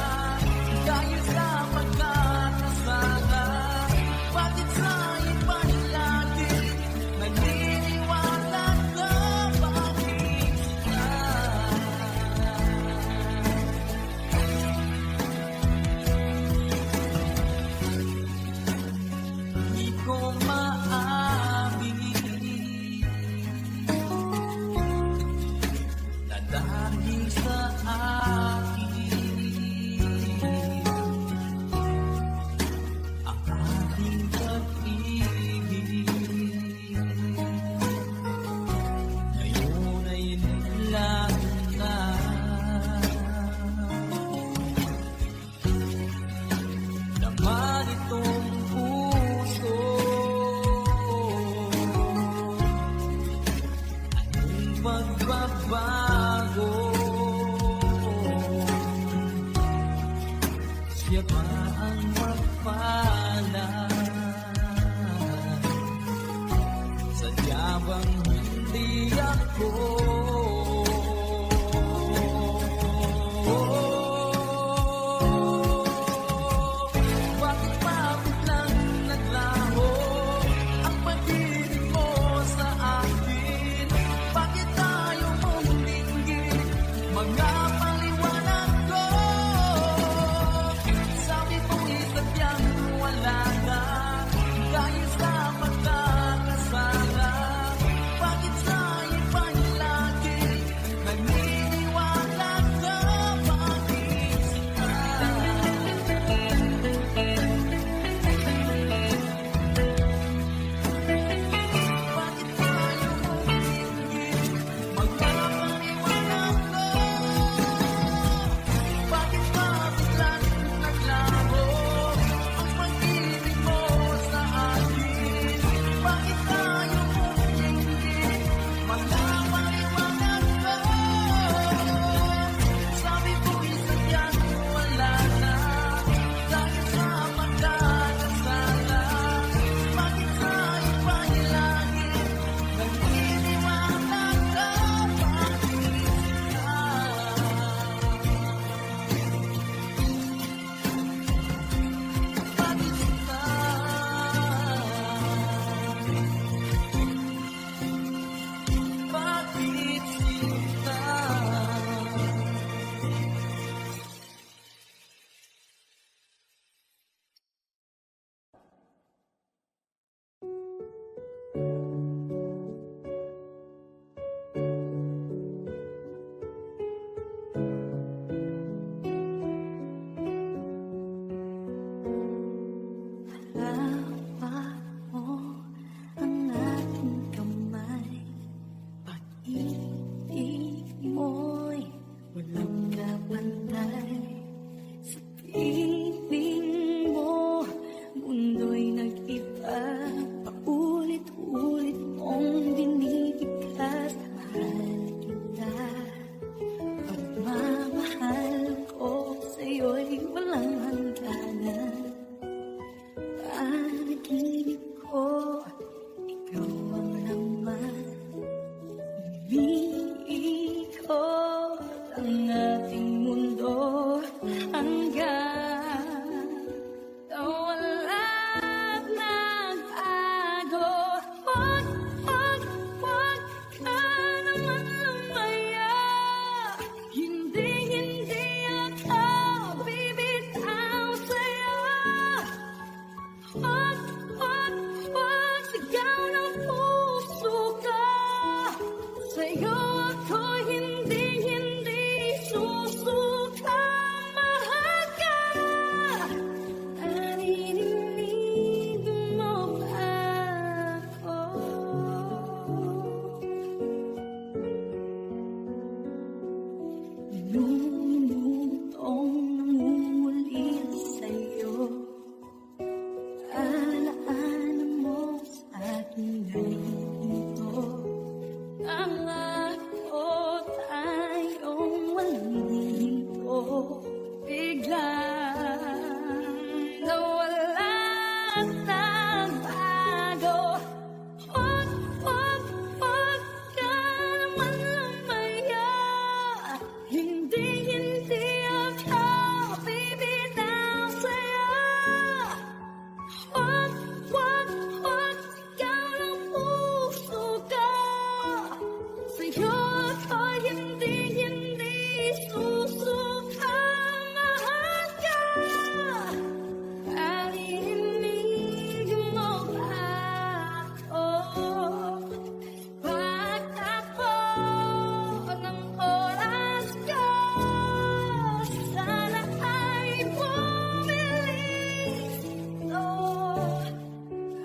dahil sa pagkakasala. Bakit sa iba'y lagi naniniwala ka? Bakit na? Di ko maamin na dahil sa akin ang ating pag-ibig ngayon ay nilago na. Naman itong puso anong pagbabago? Siya ba ang mapalad? Sadya bang hindi ako? Bakit ba biglang naglaho ang pag-ibig mo sa akin? Bakit tayo mong dinggin mga paliwanag ko? Sabi mo'y sadyang wala na dahil sa pagkakasala. Bakit sa iba'y lagi naniniwala ka? Bakit ka? Bakit tayo mong dinggin mga paliwanag ko? ang ating mundo hanggang walang nagbago. Wag ka naman lumaya. Hindi ako bibitaw sa'yo. Wag sigaw ng puso ko. Sa'yo ako hindi susuka. Mahal ka. Naririnig mo ba ako? Lumutong nangungulit sa'yo. Alaala mo sa aking ganito. Ang ako tayong walang dito. Biglang nawala at nagbago. Wag ka naman lumaya. Hindi ako bibitaw sa'yo. Wag sigaw ng puso ko. Sa'yo ako hindi susuka. Mahal ka. Naririnig mo ba ako? Pagtapo ng oras ko, sana ay bumilis ito.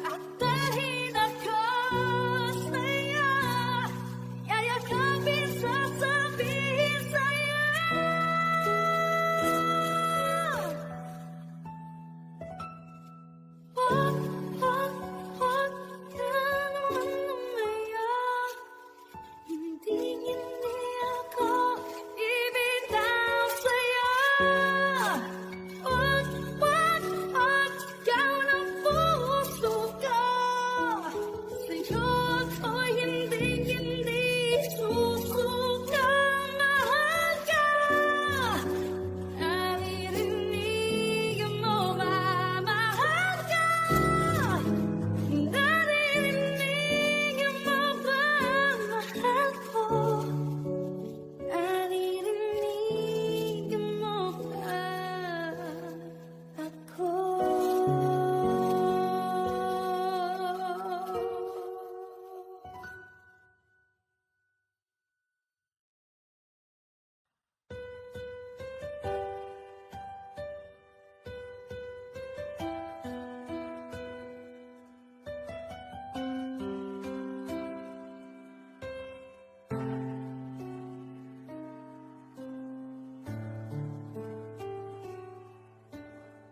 At dahil ako sa'yo, yayakapin, sasabihin sa'yo. Wag ka naman lumaya. Hindi ako ibitaw sa'yo. Wag sigaw ng puso ko. Sa'yo ako hindi susuka. Mahal ka. Naririnig mo ba? Mahal ka. Naririnig mo ba? Mahal ko. Naririnig mo ba ako?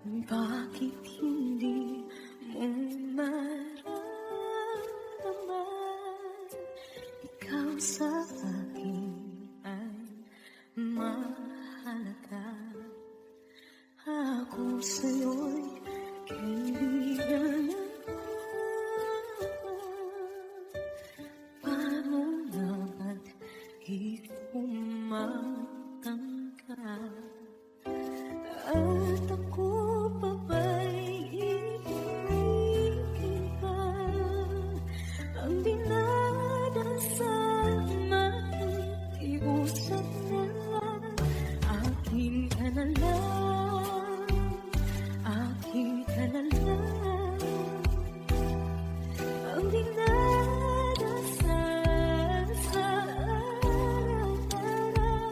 Bakit hindi mo maramdaman? Ikaw sa akin ay mahalaga. Ako sa'yo'y kaibigan. Paano naman ikumatangka? At ako pa ba'y ibigin pa? Ang dinadasal makikiusap na akin ka na lang, akin ka na lang. Ang dinadasal sa araw-araw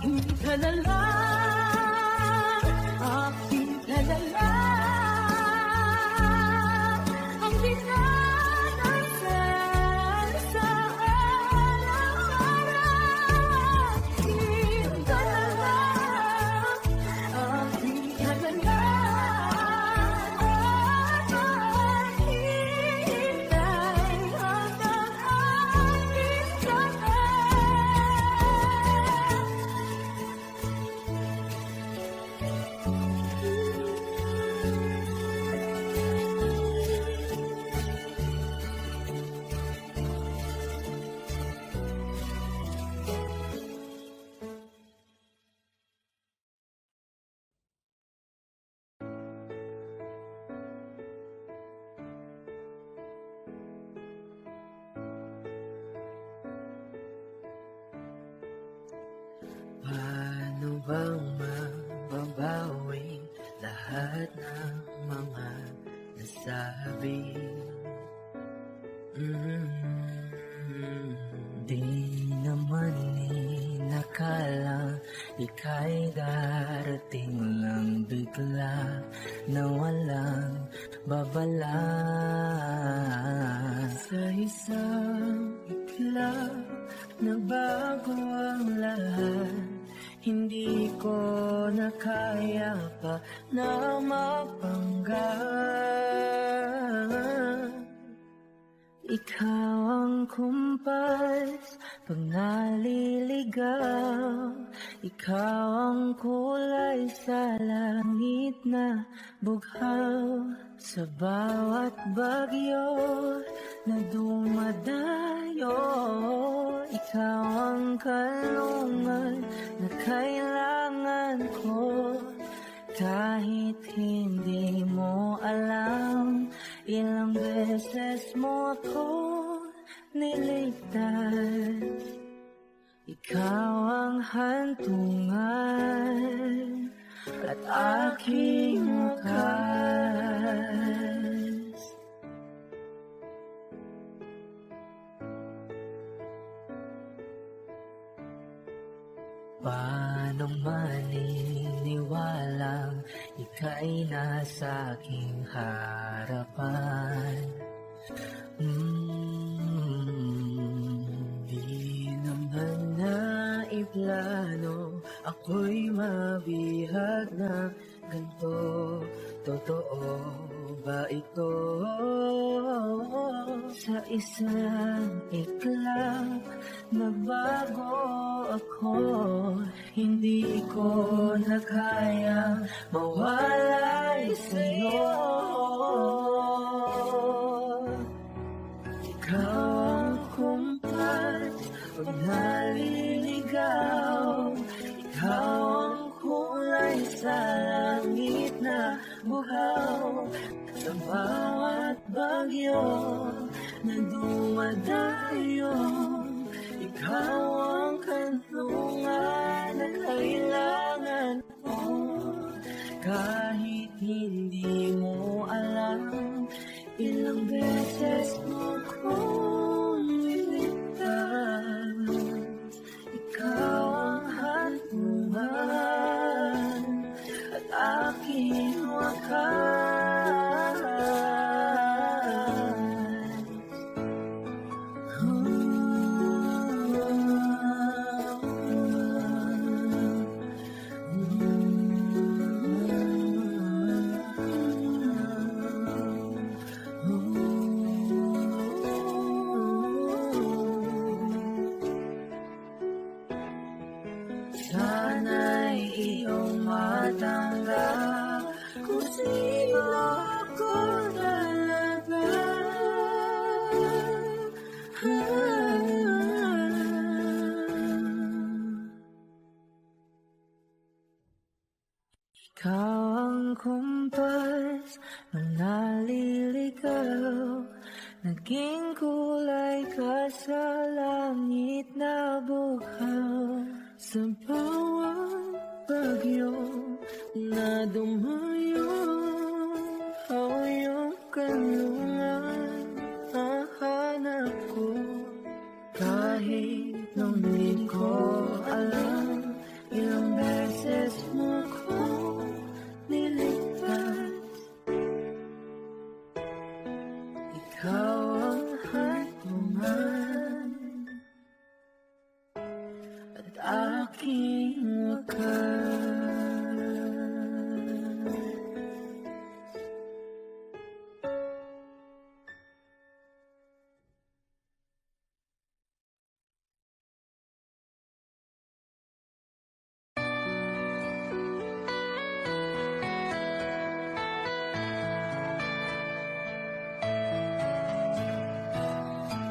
aking kalala, aking kalala. Ang dinadasal sa araw-araw, aking kalala, aking kalala. Paano bang mababawi lahat ng mga nasabi? Di naman inakala ika'y darating lang bigla na walang babala. Sa isang iglap nagbago ang lahat, hindi ko na kaya pa na mapanggap. Ikaw ang kumpas pag naliligaw, ikaw ang kulay sa langit na bughaw. Sa bawat bagyo na dumadayo, ikaw ang kalungan na kailangan ko. Kahit hindi mo alam, ilang beses mo ako niligtas. Ikaw ang hantungan at aking wakas. Paano maniniwalang ika'y nasa aking harapan? Di naman naiplano ako'y mabihag na ganito. Totoo ba ito? Sa isang iklap nagbago ako, hindi ko na kayang mawalay sa'yo. Ikaw ang kumpas pag naliligaw, ikaw ang kulay sa langit na buhaw. Sa bawat bagyo na dumadayo, ikaw ang kanlungan na kailangan ko. Kahit hindi mo alam, ilang beses mo kong niligtas. Ikaw ang hantungan at aking wakas. Sana'y iyong matanggap kung sino ako talaga. Ikaw ang kumpas nung naliligaw, naging kulay ka sa langit na bughaw. Sa bawat bagyo na dumayo, ikaw yung kanlungan na hanap ko. Kahit nung di ko alam, aking wakas.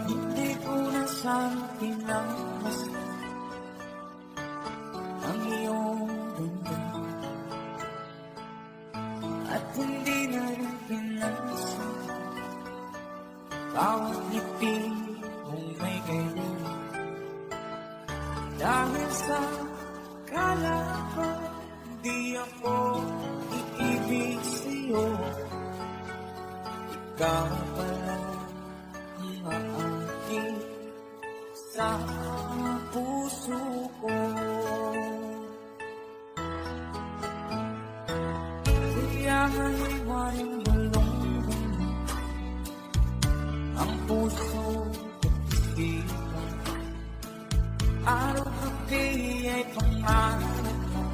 Hindi ko na sana pinangmas ang iyong ganda, at hindi na rin pinansin bawat ngiti mong may ganyan. Dahil sa kala ko hindi ako iibig sa'yo, ikaw pala ang aking sa puso ko. Kaya nga'y waring balong ang puso at isipan. Araw-gabi ay pangarap mo,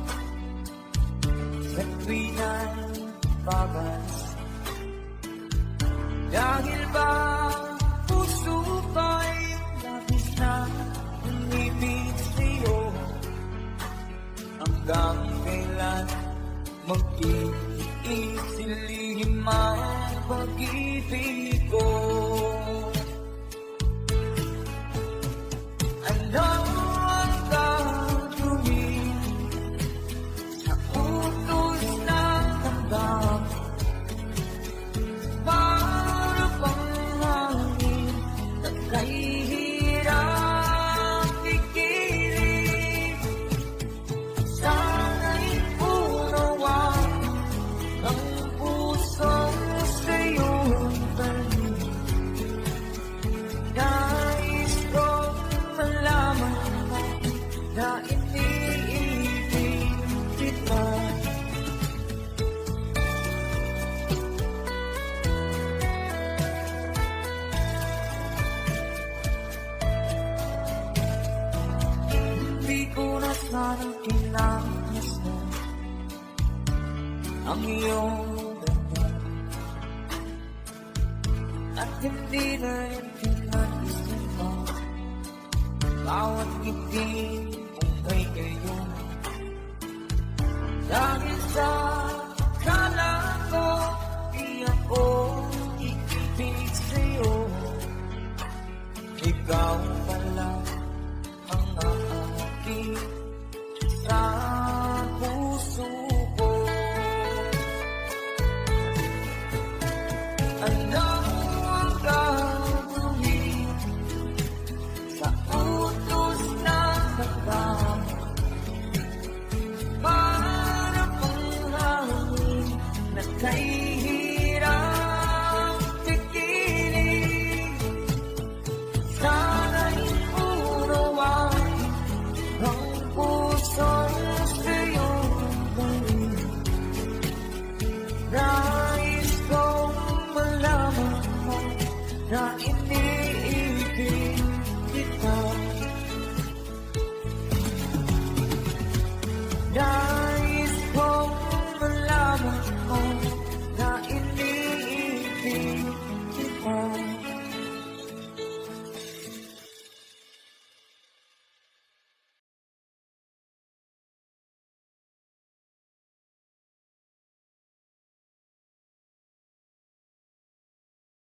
sa tuwina'y babalik. Dahil ba puso ba'y labis na umibig sa'yo, hanggang kailan mag-iisilihim ang pag-ibig ko? Ano ang gagawin sa utos ng damdamin? Para bang hangin na kahihirap pigilan? Sana'y unawan ng puso sa'yo balik. Nais kong malaman mo na iniibig kita. Hindi ko na sana pinanglas mo ang iyong ganda, at hindi na rin pinansin mo bawat ngiti mong may gayon. Dahil sa kala ko di ako iibig sa'yo, ikaw pala ang aking sa puso ko. Ano ang gagawin sa utos ng damdamin?